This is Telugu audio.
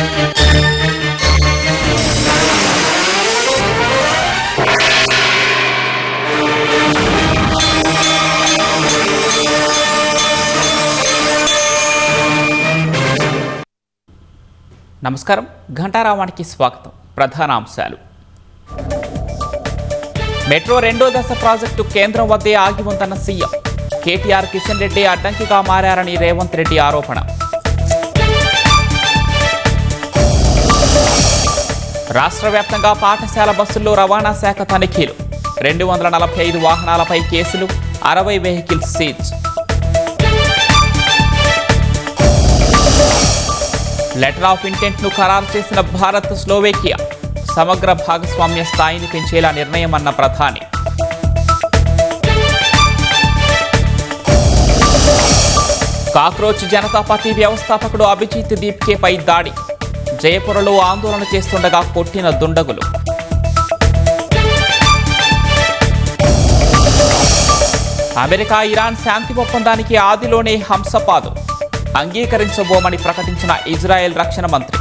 నమస్కారం, ఘంటారావానికి స్వాగతం. ప్రధాన అంశాలు. మెట్రో రెండో దశ ప్రాజెక్టు కేంద్రం వద్దే ఆగి ఉందన్న సీఎం. కేటీఆర్, కిషన్ రెడ్డి అడ్డంకిగా మారారని రేవంత్ రెడ్డి ఆరోపణ. రాష్ట్ర వ్యాప్తంగా పాఠశాల బస్సుల్లో రవాణా శాఖ తనిఖీలు. 245 వాహనాలపై కేసులు, 60 వెహికల్స్ సీజ్. లెటర్ ఆఫ్ ఇంటెంట్ను ఖరారు చేసిన భారత్, స్లోవేకియా సమగ్ర భాగస్వామ్య స్థాయిని పెంచేలా నిర్ణయం అన్న ప్రధాని. కాక్రోచ్ జనతా పార్టీ వ్యవస్థాపకుడు అభిజిత్ దీప్కేపై దాడి. జయపురలో ఆందోళన చేస్తుండగా కొట్టిన దుండగులు. అమెరికా, ఇరాన్ శాంతి ఒప్పందానికి ఆదిలోనే హంసపాదు అంగీకరించబోమని ప్రకటించిన ఇజ్రాయెల్ రక్షణ మంత్రి.